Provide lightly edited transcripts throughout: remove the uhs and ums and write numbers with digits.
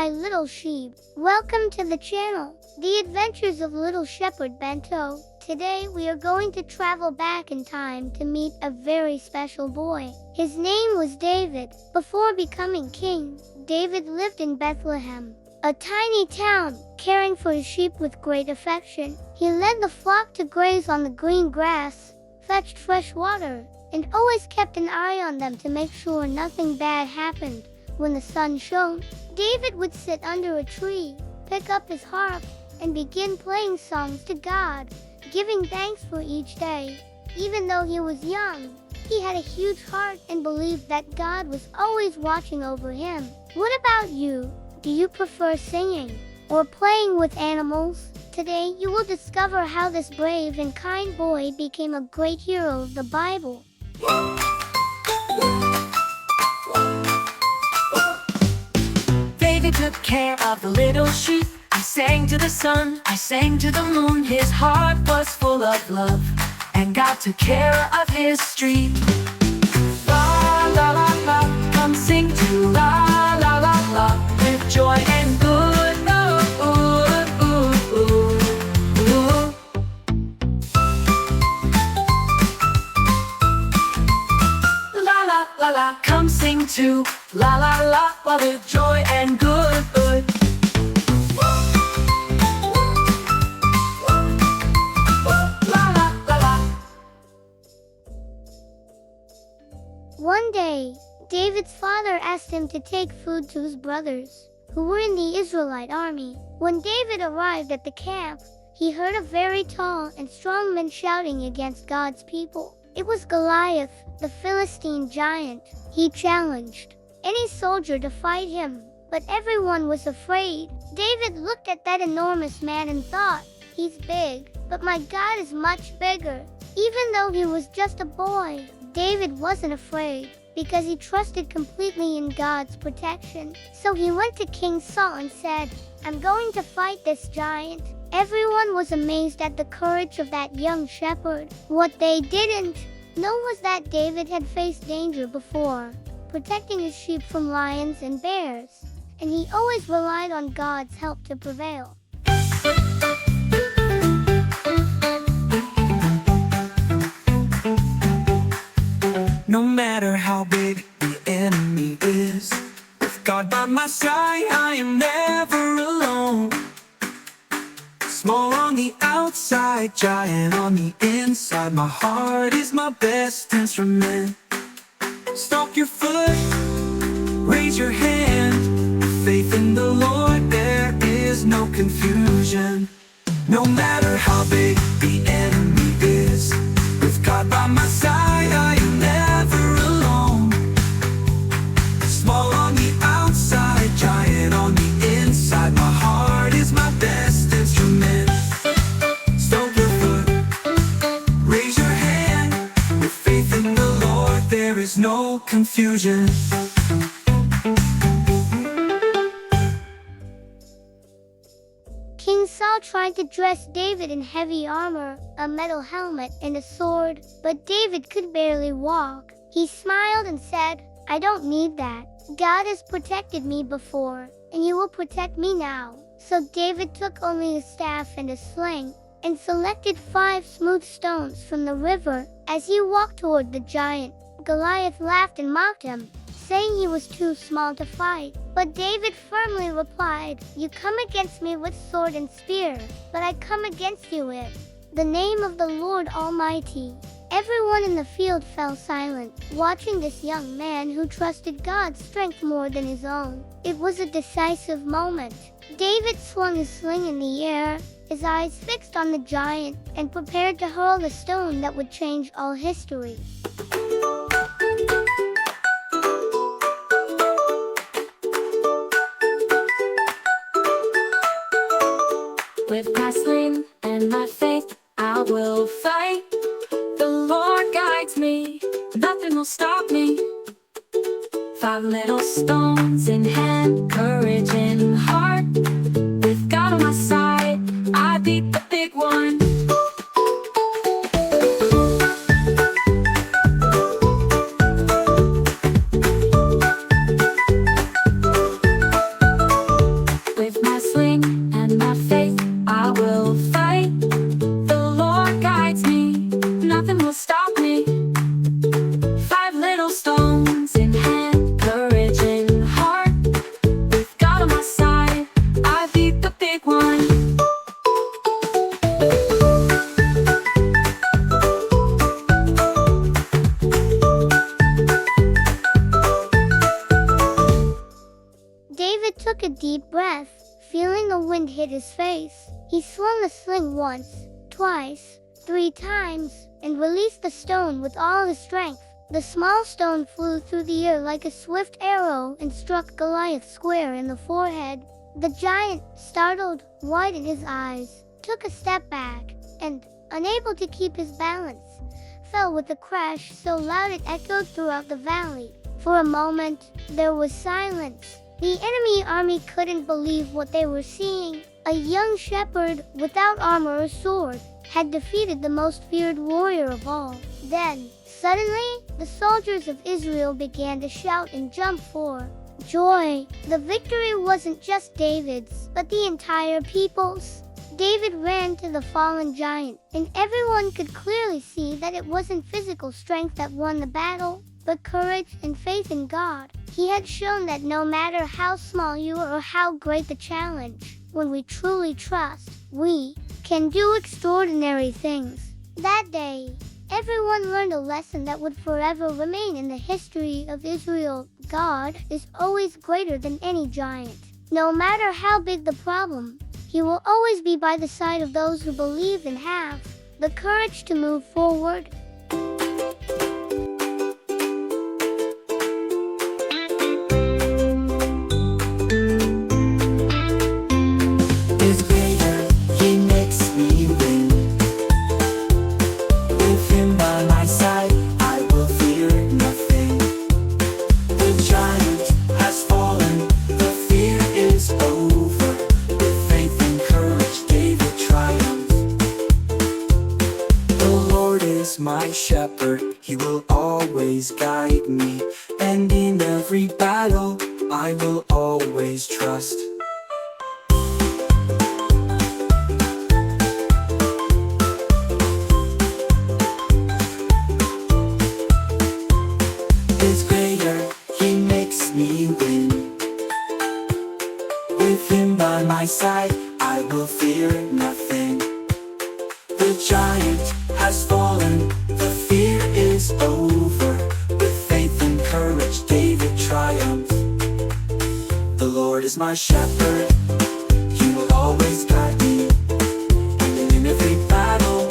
my little sheep. Welcome to the channel, The Adventures of Little Shepherd Bento. Today we are going to travel back in time to meet a very special boy. His name was David. Before becoming king, David lived in Bethlehem, a tiny town, caring for his sheep with great affection. He led the flock to graze on the green grass, fetched fresh water, and always kept an eye on them to make sure nothing bad happened. When the sun shone, David would sit under a tree, pick up his harp, and begin playing songs to God, giving thanks for each day. Even though he was young, he had a huge heart and believed that God was always watching over him. What about you? Do you prefer singing or playing with animals? Today you will discover how this brave and kind boy became a great hero of the Bible. David took care of the little sheep. He sang to the sun, I sang to the moon. His heart was full of love, and God took care of his street. La la la la, come sing to la la la la, with joy and good. Ooh, ooh, ooh, ooh. La la la la, come sing to la la la la, with joy and good. One day, David's father asked him to take food to his brothers, who were in the Israelite army. When David arrived at the camp, he heard a very tall and strong man shouting against God's people. It was Goliath, the Philistine giant. He challenged any soldier to fight him, but everyone was afraid. David looked at that enormous man and thought, he's big, but my God is much bigger. Even though he was just a boy, David wasn't afraid, because he trusted completely in God's protection. So he went to King Saul and said, I'm going to fight this giant. Everyone was amazed at the courage of that young shepherd. What they didn't know was that David had faced danger before, protecting his sheep from lions and bears, and he always relied on God's help to prevail. No matter how big the enemy is, with God by my side, I am never alone. Small on the outside, giant on the inside, my heart is my best instrument. Stomp your foot, raise your hand. Faith in the Lord, there is no confusion. No matter how big the enemy is, with God by my side, I am never alone. Small on the outside, giant on the inside, my heart is my best instrument. Stomp your foot, raise your hand. With faith in the Lord, there is no confusion. King Saul tried to dress David in heavy armor, a metal helmet, and a sword, but David could barely walk. He smiled and said, I don't need that. God has protected me before, and he will protect me now. So David took only his staff and a sling, and selected 5 smooth stones from the river. As he walked toward the giant, Goliath laughed and mocked him, saying he was too small to fight. But David firmly replied, You come against me with sword and spear, but I come against you with the name of the Lord Almighty. Everyone in the field fell silent, watching this young man who trusted God's strength more than his own. It was a decisive moment. David swung his sling in the air, his eyes fixed on the giant, and prepared to hurl the stone that would change all history. With my sling and my faith, I will fight. The Lord guides me, nothing will stop me. 5 little stones in hand, courage in heart. With God on my side, I beat the big one. David took a deep breath, feeling the wind hit his face. He swung the sling once, twice, 3 times, and released the stone with all his strength. The small stone flew through the air like a swift arrow and struck Goliath square in the forehead. The giant, startled, widened his eyes, took a step back, and, unable to keep his balance, fell with a crash so loud it echoed throughout the valley. For a moment, there was silence. The enemy army couldn't believe what they were seeing. A young shepherd, without armor or sword, had defeated the most feared warrior of all. Then, suddenly, the soldiers of Israel began to shout and jump for joy. The victory wasn't just David's, but the entire people's. David ran to the fallen giant, and everyone could clearly see that it wasn't physical strength that won the battle, but courage and faith in God. He had shown that no matter how small you are or how great the challenge, when we truly trust, we can do extraordinary things. That day, everyone learned a lesson that would forever remain in the history of Israel. God is always greater than any giant. No matter how big the problem, He will always be by the side of those who believe and have the courage to move forward. Is greater, He makes me win. With Him by my side, I will fear nothing. The giant has fallen, the fear is over. With faith and courage, David triumphs. The Lord is my shepherd, He will always guide me. And in every battle, I will always trust. Is greater, He makes me win. With Him by my side, I will fear nothing. The giant has fallen, the fear is over. With faith and courage, David triumphs. The Lord is my shepherd, He will always guide me. And in every battle,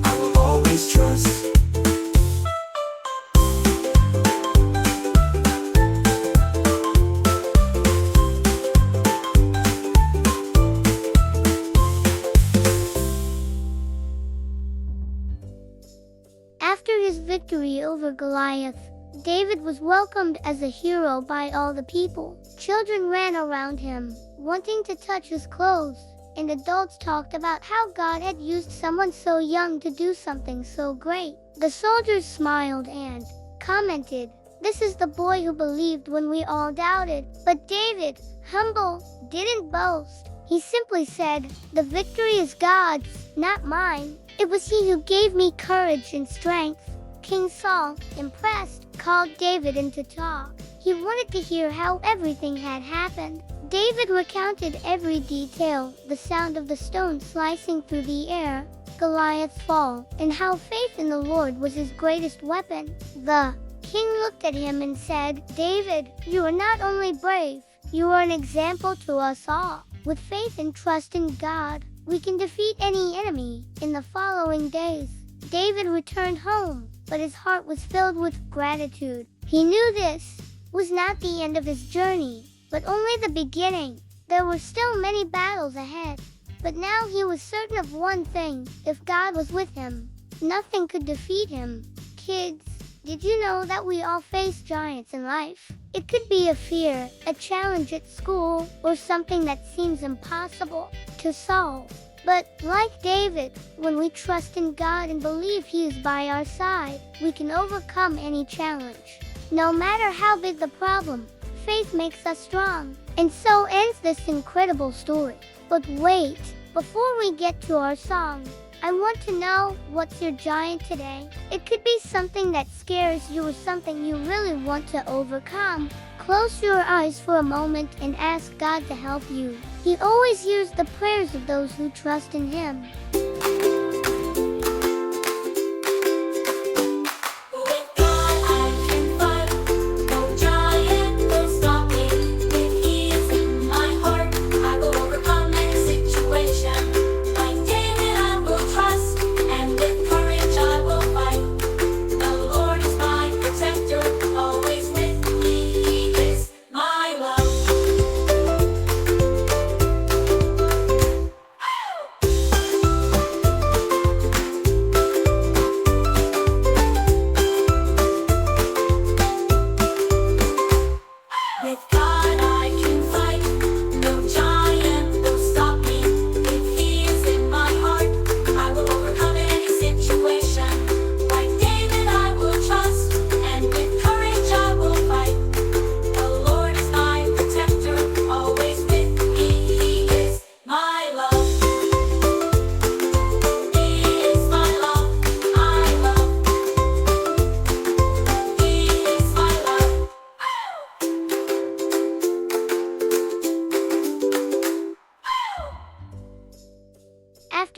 I will always trust. After his victory over Goliath, David was welcomed as a hero by all the people. Children ran around him, wanting to touch his clothes, and adults talked about how God had used someone so young to do something so great. The soldiers smiled and commented, "This is the boy who believed when we all doubted." But David, humble, didn't boast. He simply said, "The victory is God's, not mine. It was He who gave me courage and strength." King Saul, impressed, called David in to talk. He wanted to hear how everything had happened. David recounted every detail, the sound of the stone slicing through the air, Goliath's fall, and how faith in the Lord was his greatest weapon. The king looked at him and said, "David, you are not only brave, you are an example to us all. With faith and trust in God, we can defeat any enemy." In the following days, David returned home, but his heart was filled with gratitude. He knew this was not the end of his journey, but only the beginning. There were still many battles ahead, but now he was certain of one thing: if God was with him, nothing could defeat him. Kids, did you know that we all face giants in life? It could be a fear, a challenge at school, or something that seems impossible to solve. But like David, when we trust in God and believe He is by our side, we can overcome any challenge. No matter how big the problem, faith makes us strong. And so ends this incredible story. But wait, before we get to our song, I want to know, what's your giant today? It could be something that scares you or something you really want to overcome. Close your eyes for a moment and ask God to help you. He always hears the prayers of those who trust in Him. With God I can fight, no giant will stop me. With He is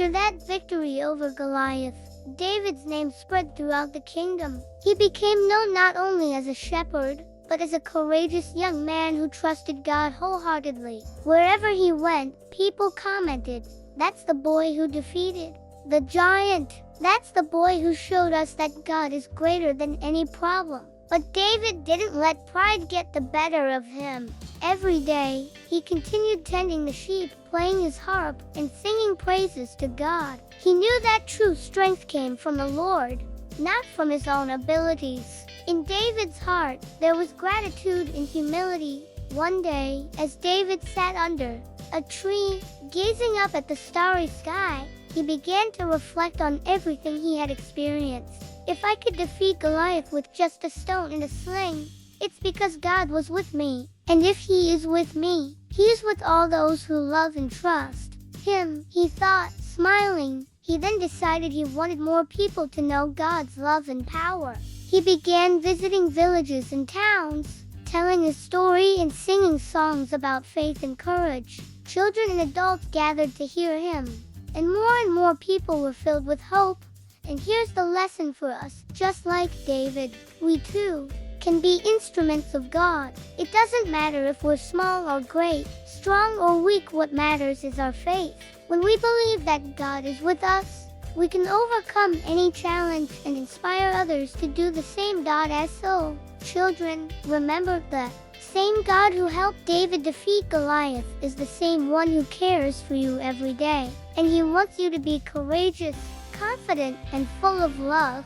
After that victory over Goliath, David's name spread throughout the kingdom. He became known not only as a shepherd, but as a courageous young man who trusted God wholeheartedly. Wherever he went, people commented, "That's the boy who defeated the giant. That's the boy who showed us that God is greater than any problem." But David didn't let pride get the better of him. Every day, he continued tending the sheep, playing his harp, and singing praises to God. He knew that true strength came from the Lord, not from his own abilities. In David's heart, there was gratitude and humility. One day, as David sat under a tree, gazing up at the starry sky, he began to reflect on everything he had experienced. If I could defeat Goliath with just a stone and a sling, it's because God was with me. And if he is with me, he is with all those who love and trust him, he thought, smiling. He then decided he wanted more people to know God's love and power. He began visiting villages and towns, telling his story and singing songs about faith and courage. Children and adults gathered to hear him, and more people were filled with hope. And here's the lesson for us. Just like David, we too can be instruments of God. It doesn't matter if we're small or great, strong or weak, what matters is our faith. When we believe that God is with us, we can overcome any challenge and inspire others to do the same. So, children, remember that same God who helped David defeat Goliath is the same one who cares for you every day. And he wants you to be courageous, confident, and full of love.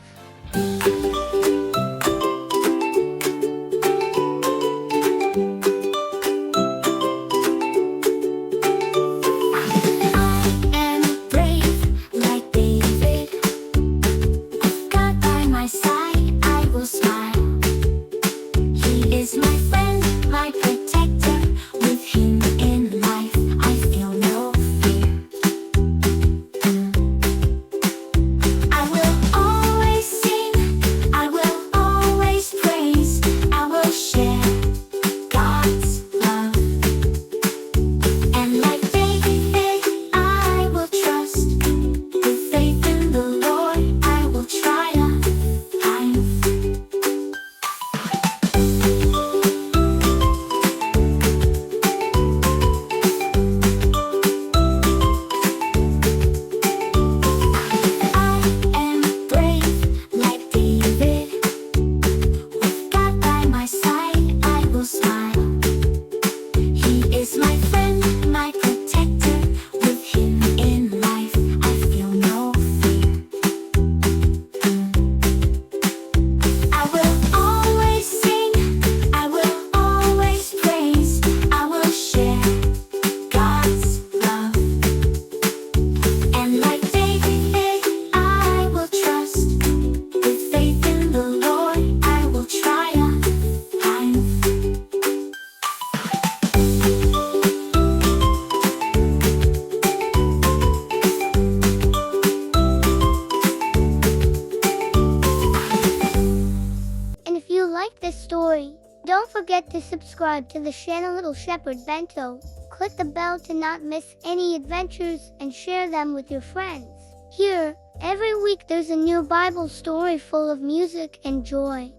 Don't forget to subscribe to the channel Little Shepherd Bento. Click the bell to not miss any adventures and share them with your friends. Here, every week there's a new Bible story full of music and joy.